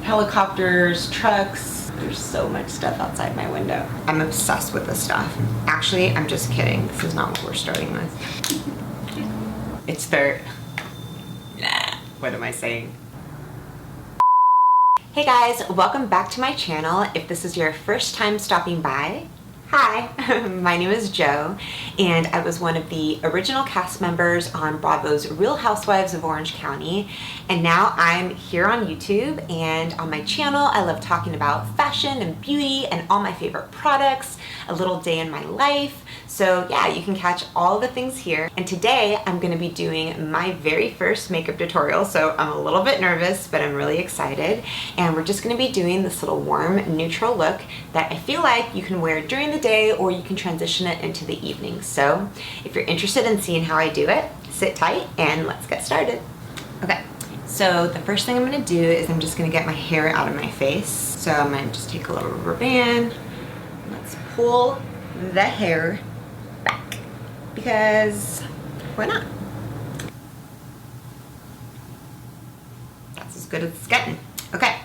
helicopters, trucks. There's so much stuff outside my window. I'm obsessed with this stuff. Actually, I'm just kidding. This is not what we're starting with. It's their... Nah, what am I saying? Hey guys, welcome back to my channel. If this is your first time stopping by, hi, my name is Jo, and I was one of the original cast members on Bravo's Real Housewives of Orange County, and now I'm here on YouTube, and on my channel I love talking about fashion and beauty and all my favorite products, a little day in my life. So yeah, you can catch all the things here. And today I'm gonna be doing my very first makeup tutorial. So I'm a little bit nervous, but I'm really excited. And we're just gonna be doing this little warm, neutral look that I feel like you can wear during the day or you can transition it into the evening. So if you're interested in seeing how I do it, sit tight and let's get started. Okay, so the first thing I'm gonna do is I'm just gonna get my hair out of my face. So I'm gonna just take a little rubber band. Let's pull the hair back, because why not? That's as good as it's getting. Okay,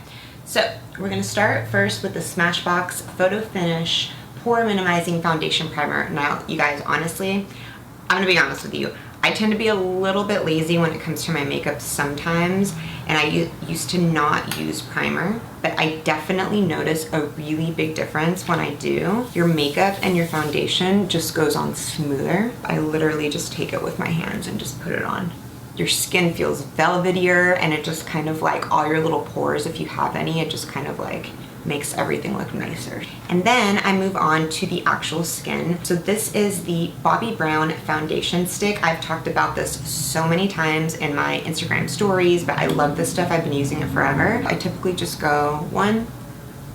so we're gonna start first with the Smashbox Photo Finish Pore Minimizing Foundation Primer. Now, you guys, honestly, I'm gonna be honest with you. I tend to be a little bit lazy when it comes to my makeup sometimes, and I used to not use primer, but I definitely notice a really big difference when I do. Your makeup and your foundation just goes on smoother. I literally just take it with my hands and just put it on. Your skin feels velvetier, and it just kind of like all your little pores, if you have any, it just kind of like makes everything look nicer. And then I move on to the actual skin. So this is the Bobbi Brown foundation stick. I've talked about this so many times in my Instagram stories, but I love this stuff. I've been using it forever. I typically just go one,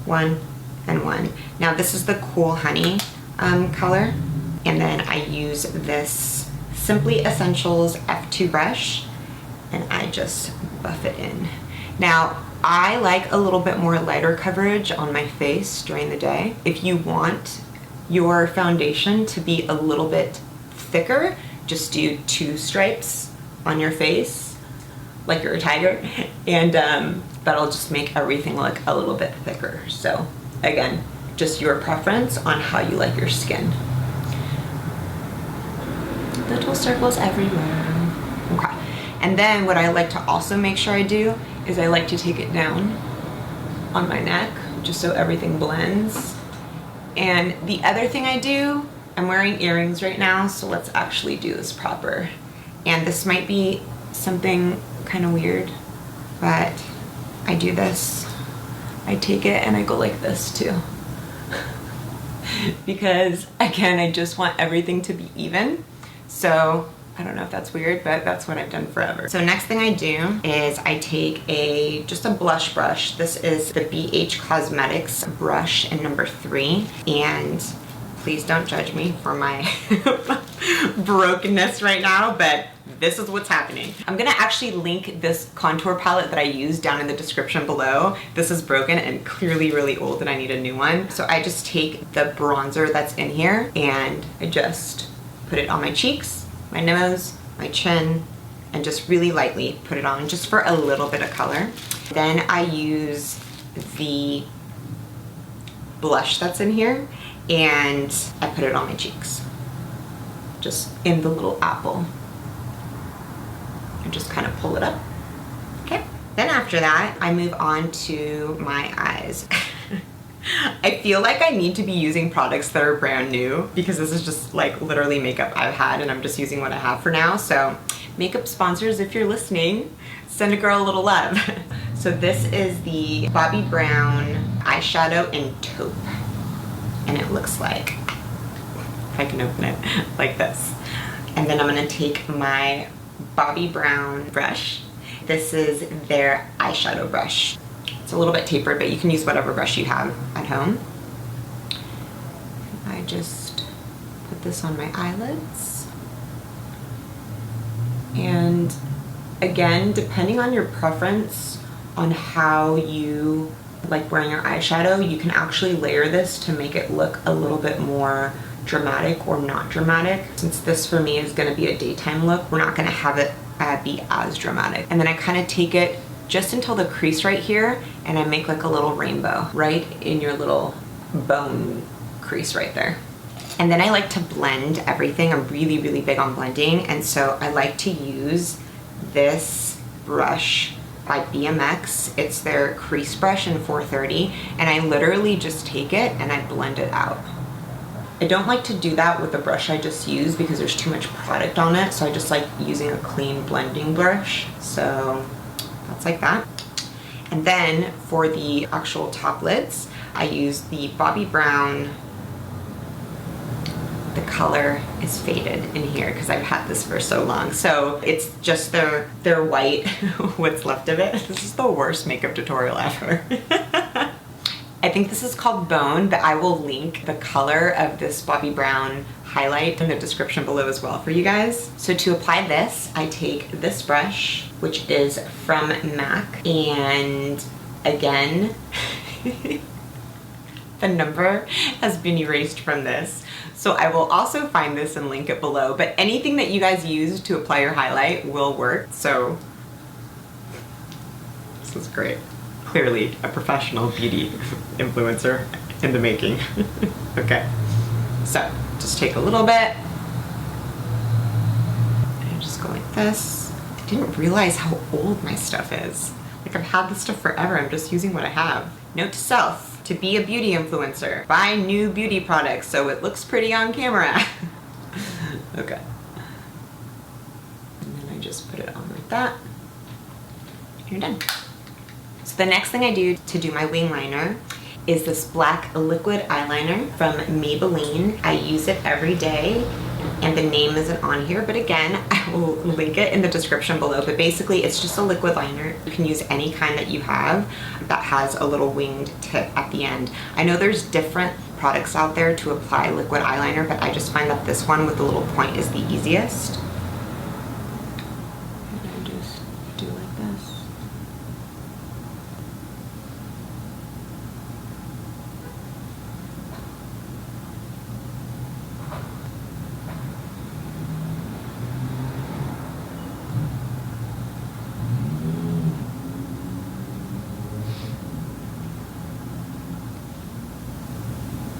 and one. Now this is the Cool Honey color. And then I use this Simply Essentials F2 brush, and I just buff it in. Now, I like a little bit more lighter coverage on my face during the day. If you want your foundation to be a little bit thicker, just do 2 stripes on your face, like you're a tiger, and that'll just make everything look a little bit thicker. So again, just your preference on how you like your skin. Little circles everywhere. Okay. And then what I like to also make sure I do is I like to take it down on my neck just so everything blends. And the other thing I do, I'm wearing earrings right now, so let's actually do this proper. And this might be something kind of weird, but I do this. I take it and I go like this too. Because again, I just want everything to be even. So I don't know if that's weird, but that's what I've done forever. So next thing I do is I take just a blush brush. This is the BH Cosmetics brush in number 3. And please don't judge me for my brokenness right now, but this is what's happening. I'm gonna actually link this contour palette that I use down in the description below. This is broken and clearly really old and I need a new one. So I just take the bronzer that's in here and I just put it on my cheeks, my nose, my chin, and just really lightly put it on just for a little bit of color. Then I use the blush that's in here and I put it on my cheeks, just in the little apple. And just kind of pull it up. Okay. Then after that, I move on to my eyes. I feel like I need to be using products that are brand new because this is just like literally makeup I've had and I'm just using what I have for now. So makeup sponsors, if you're listening, send a girl a little love. So this is the Bobbi Brown eyeshadow in taupe. And it looks like, if I can open it, like this. And then I'm gonna take my Bobbi Brown brush. This is their eyeshadow brush. It's a little bit tapered, but you can use whatever brush you have at home. I just put this on my eyelids. And again, depending on your preference on how you like wearing your eyeshadow, you can actually layer this to make it look a little bit more dramatic or not dramatic. Since this for me is gonna be a daytime look, we're not gonna have it be as dramatic. And then I kind of take it just until the crease right here, and I make like a little rainbow right in your little bone crease right there. And then I like to blend everything. I'm really, really big on blending, and so I like to use this brush by BMX. It's their crease brush in 430, and I literally just take it and I blend it out. I don't like to do that with the brush I just used because there's too much product on it, so I just like using a clean blending brush. So that's like that. And then for the actual top lids, I use the Bobbi Brown. The color is faded in here because I've had this for so long. So it's just their white, what's left of it. This is the worst makeup tutorial ever. I think this is called Bone, but I will link the color of this Bobbi Brown highlight in the description below as well for you guys. So to apply this, I take this brush, which is from MAC, and again, the number has been erased from this. So I will also find this and link it below, but anything that you guys use to apply your highlight will work. So this is great. Clearly a professional beauty influencer in the making. Okay, so just take a little bit and just go like this. I didn't realize how old my stuff is. Like, I've had this stuff forever. I'm just using what I have. Note to self: to be a beauty influencer, buy new beauty products so it looks pretty on camera. Okay. And then I just put it on like that. You're done. So the next thing I do to do my wing liner is this black liquid eyeliner from Maybelline. I use it every day, and the name isn't on here, but again, I will link it in the description below. But basically, it's just a liquid liner. You can use any kind that you have that has a little winged tip at the end. I know there's different products out there to apply liquid eyeliner, but I just find that this one with the little point is the easiest. And I just do like this.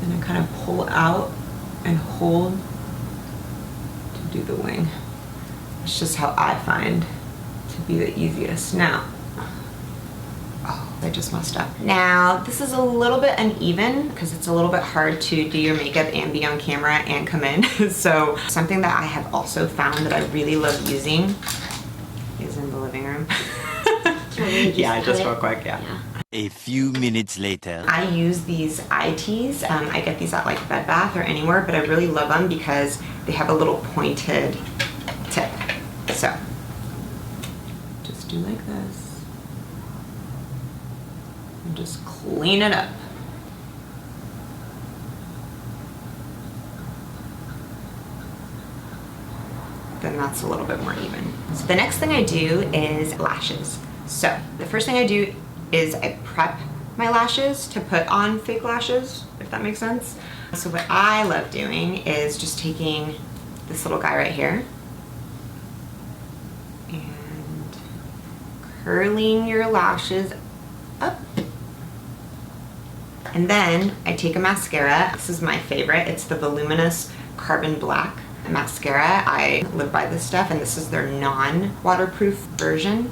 And I kind of pull out and hold to do the wing. It's just how I find to be the easiest. Now, oh, I just messed up. Now, this is a little bit uneven because it's a little bit hard to do your makeup and be on camera and come in. So something that I have also found that I really love using is in the living room. Yeah, just real quick, yeah. A few minutes later. I use these eye teas. I get these at like Bed Bath or anywhere, but I really love them because they have a little pointed tip. So just do like this and just clean it up. Then that's a little bit more even. So the next thing I do is lashes. So the first thing I do is I prep my lashes to put on fake lashes, if that makes sense. So what I love doing is just taking this little guy right here and curling your lashes up. And then I take a mascara. This is my favorite. It's the Voluminous Carbon Black mascara. I live by this stuff, and this is their non-waterproof version.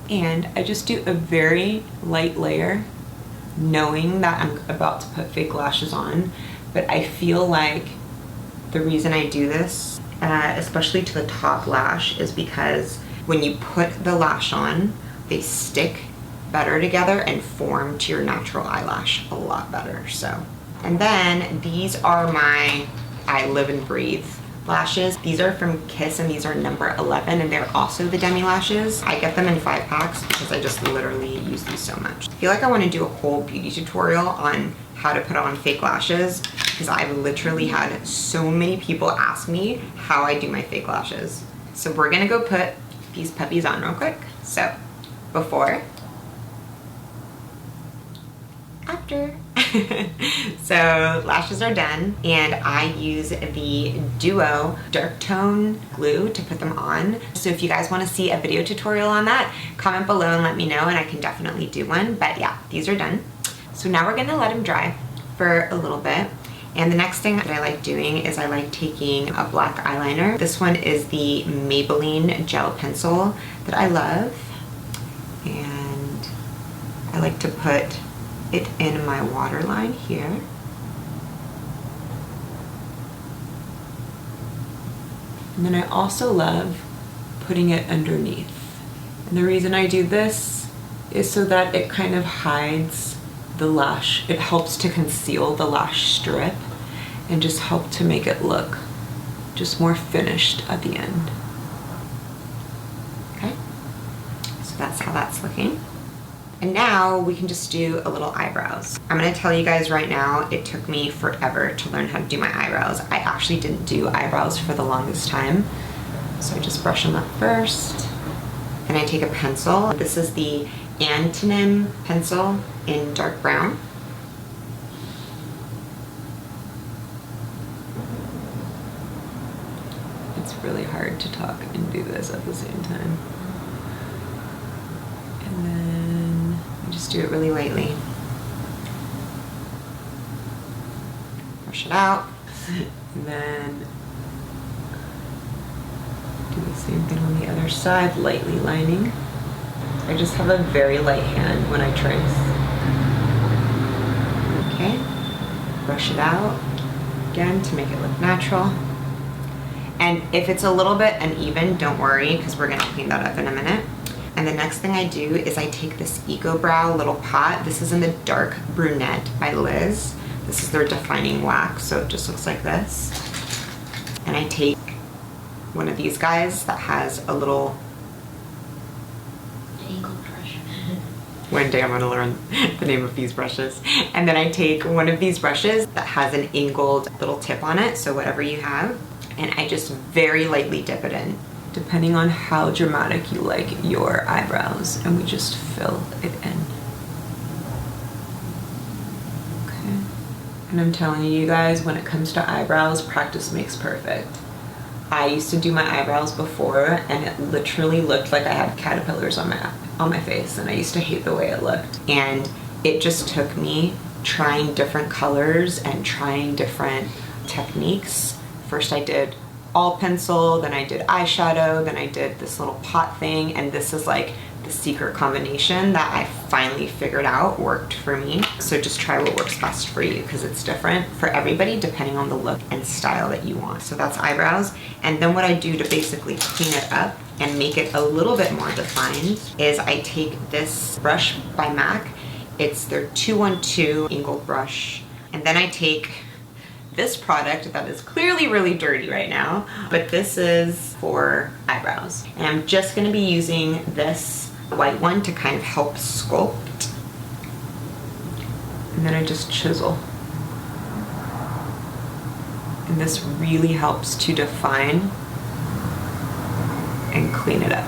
And I just do a very light layer, knowing that I'm about to put fake lashes on. But I feel like the reason I do this, especially to the top lash, is because when you put the lash on, they stick better together and form to your natural eyelash a lot better. So, and then these are my I Live and Breathe lashes. These are from Kiss, and these are number 11, and they're also the demi lashes. I get them in 5-packs because I just literally use these so much. I feel like I want to do a whole beauty tutorial on how to put on fake lashes because I've literally had so many people ask me how I do my fake lashes. So we're gonna go put these puppies on real quick. So before, after. Chapter. So lashes are done, and I use the Duo Dark Tone glue to put them on. So if you guys want to see a video tutorial on that, comment below and let me know, and I can definitely do one. But yeah, these are done. So now we're gonna let them dry for a little bit. And the next thing that I like doing is I like taking a black eyeliner. This one is the Maybelline gel pencil that I love. And I like to put it in my waterline here. And then I also love putting it underneath. And the reason I do this is so that it kind of hides the lash. It helps to conceal the lash strip and just help to make it look just more finished at the end. Okay, so that's how that's looking. And now we can just do a little eyebrows. I'm gonna tell you guys right now, it took me forever to learn how to do my eyebrows. I actually didn't do eyebrows for the longest time. So I just brush them up first. And I take a pencil. This is the Antonym pencil in dark brown. It's really hard to talk and do this at the same time. And then I just do it really lightly. Brush it out. And then do the same thing on the other side, lightly lining. I just have a very light hand when I trace. Okay, brush it out again to make it look natural. And if it's a little bit uneven, don't worry, because we're gonna clean that up in a minute. And the next thing I do is I take this Eco Brow little pot. This is in the dark brunette by Liz. This is their defining wax, so it just looks like this. And I take one of these guys that has a little angled brush. One day I'm gonna learn the name of these brushes. And then I take one of these brushes that has an angled little tip on it, so whatever you have, and I just very lightly dip it in, depending on how dramatic you like your eyebrows, and we just fill it in. Okay. And I'm telling you guys, when it comes to eyebrows, practice makes perfect. I used to do my eyebrows before, and it literally looked like I had caterpillars on my face, and I used to hate the way it looked. And it just took me trying different colors and trying different techniques. First I did all pencil, then I did eyeshadow, then I did this little pot thing, and this is like the secret combination that I finally figured out worked for me. So just try what works best for you, because it's different for everybody depending on the look and style that you want. So that's eyebrows. And then what I do to basically clean it up and make it a little bit more defined is I take this brush by MAC. It's their 212 angled brush. And then I take this product that is clearly really dirty right now, but this is for eyebrows. And I'm just gonna be using this white one to kind of help sculpt. And then I just chisel. And this really helps to define and clean it up.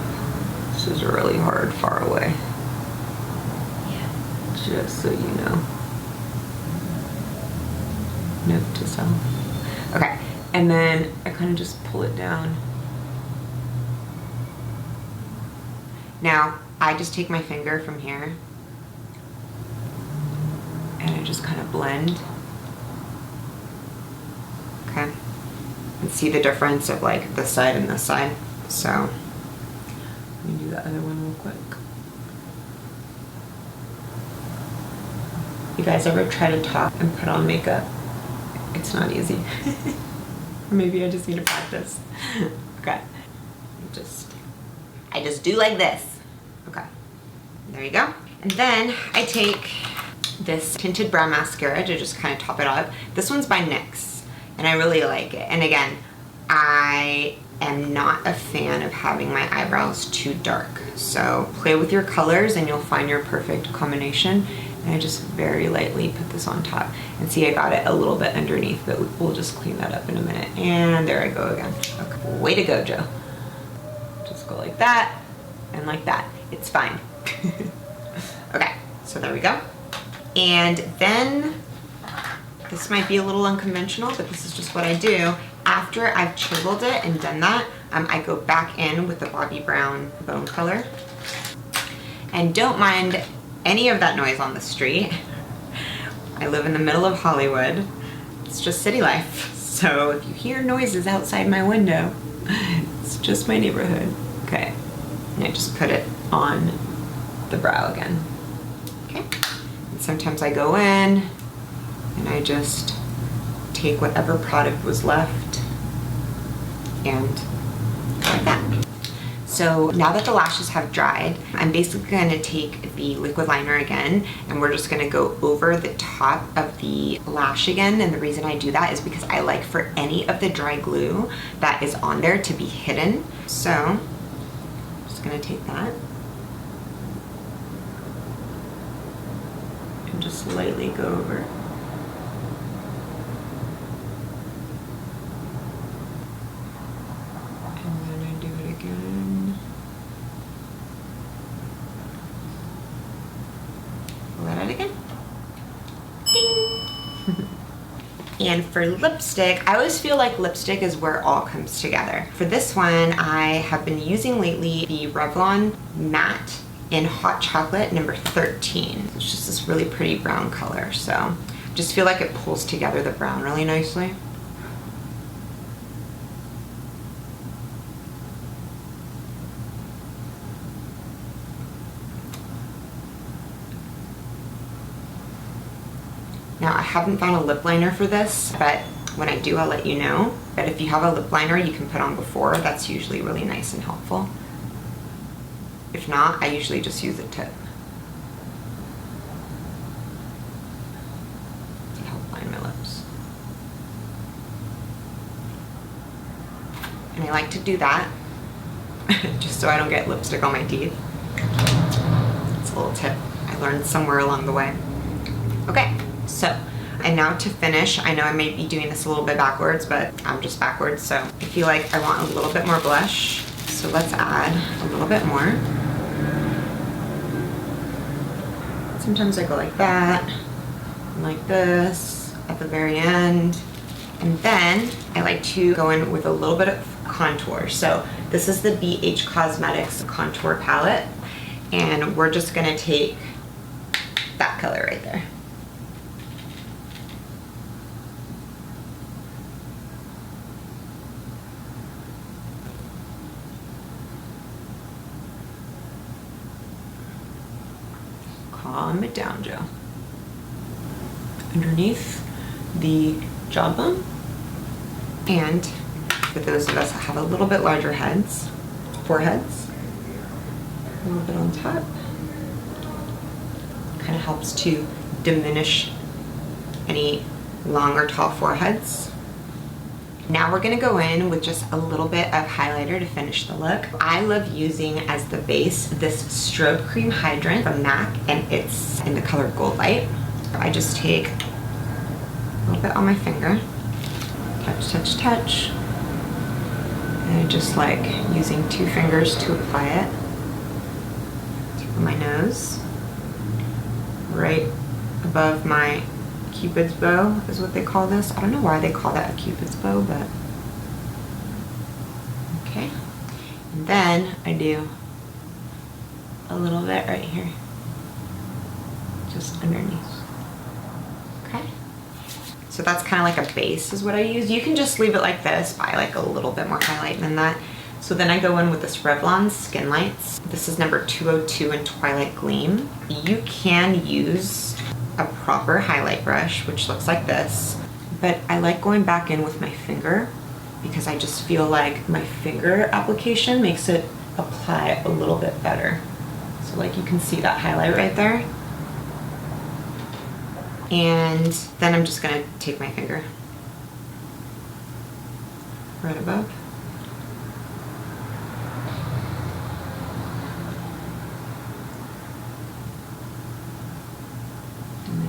This is really hard far away. Yeah. Just so you know. Note to self. Okay, and then I kind of just pull it down. Now, I just take my finger from here and I just kind of blend. Okay, and see the difference of like this side and this side. So, let me do the other one real quick. You guys ever try to talk and put on makeup? It's not easy. Or maybe I just need to practice. Okay. I just do like this. Okay. There you go. And then I take this tinted brow mascara to just kind of top it up. This one's by NYX, and I really like it. And again, I am not a fan of having my eyebrows too dark. So play with your colors and you'll find your perfect combination. And I just very lightly put this on top. And see, I got it a little bit underneath, but we'll just clean that up in a minute. And there I go again. Okay. Way to go, Joe. Just go like that and like that. It's fine. Okay, so there we go. And then, this might be a little unconventional, but this is just what I do. After I've chiseled it and done that, I go back in with the Bobbi Brown bone color. And don't mind any of that noise on the street. I live in the middle of Hollywood. It's just city life. So if you hear noises outside my window, it's just my neighborhood. Okay, and I just put it on the brow again. Okay, and sometimes I go in and I just take whatever product was left and like that. So now that the lashes have dried, I'm basically going to take the liquid liner again, and we're just going to go over the top of the lash again. And the reason I do that is because I like for any of the dry glue that is on there to be hidden. So I'm just going to take that and just lightly go over. And for lipstick, I always feel like lipstick is where it all comes together. For this one, I have been using lately the Revlon Matte in Hot Chocolate number 13. It's just this really pretty brown color, so I just feel like it pulls together the brown really nicely. Now, I haven't found a lip liner for this, but when I do, I'll let you know. But if you have a lip liner you can put on before, that's usually really nice and helpful. If not, I usually just use a tip to help line my lips. And I like to do that just so I don't get lipstick on my teeth. It's a little tip I learned somewhere along the way. Okay. So, and now to finish, I know I may be doing this a little bit backwards, but I'm just backwards, so I feel like I want a little bit more blush. So let's add a little bit more. Sometimes I go like that, and like this, at the very end. And then I like to go in with a little bit of contour. So this is the BH Cosmetics contour palette, and we're just gonna take that color right there. Calm it down, Joe. Underneath the jawbone. And for those of us that have a little bit larger heads, foreheads, a little bit on top. Kind of helps to diminish any long or tall foreheads. Now we're gonna go in with just a little bit of highlighter to finish the look. I love using as the base this Strobe Cream Hydrant from MAC, and it's in the color Gold Light. I just take a little bit on my finger, touch, touch, touch, and I just like using 2 fingers to apply it. Tip of my nose, right above my Cupid's bow is what they call this. I don't know why they call that a Cupid's bow, but okay. And then I do a little bit right here, just underneath. Okay. So that's kind of like a base is what I use. You can just leave it like this, but I like a little bit more highlight than that. So then I go in with this Revlon Skin Lights. This is number 202 in Twilight Gleam. You can use a proper highlight brush, which looks like this, but I like going back in with my finger because I just feel like my finger application makes it apply a little bit better. So like you can see that highlight right there. And then I'm just gonna take my finger right above.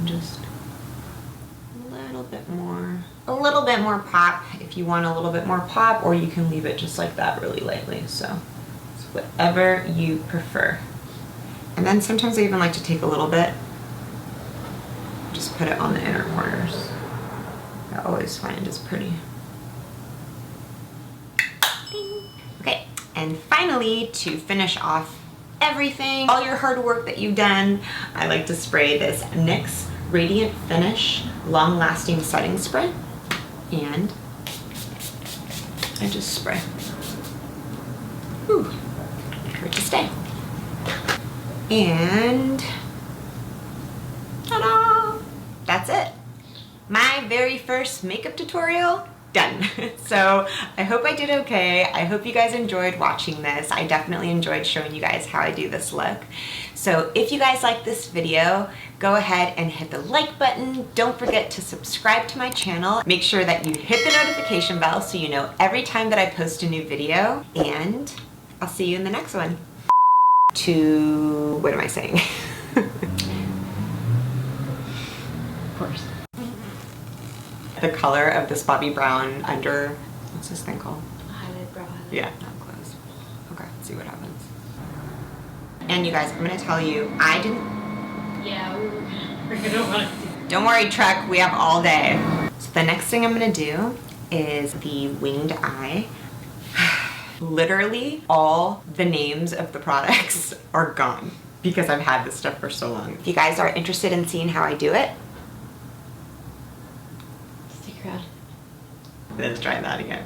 Just a little bit more pop if you want a little bit more pop, or you can leave it just like that really lightly. So it's whatever you prefer. And then sometimes I even like to take a little bit put it on the inner corners. I always find it's pretty. Okay, and finally, to finish off everything, all your hard work that you've done, I like to spray this NYX Radiant Finish Long Lasting Setting Spray. And I just spray. Whew, here to stay. And ta-da! That's it. My very first makeup tutorial done. So I hope I did okay. I hope you guys enjoyed watching this. I definitely enjoyed showing you guys how I do this look. So if you guys like this video, go ahead and hit the like button. Don't forget to subscribe to my channel. Make sure that you hit the notification bell so you know every time that I post a new video. And I'll see you in the next one. What am I saying? Of course. The color of this Bobbi Brown under, what's this thing called? Highlight, brow highlight. Yeah, not close. Okay, let's see what happens. And you guys, I'm gonna tell you, I didn't. Yeah, we're gonna want to. Don't worry, Trek, we have all day. So the next thing I'm gonna do is the winged eye. Literally all the names of the products are gone because I've had this stuff for so long. If you guys are interested in seeing how I do it, Stick around. let's try that again.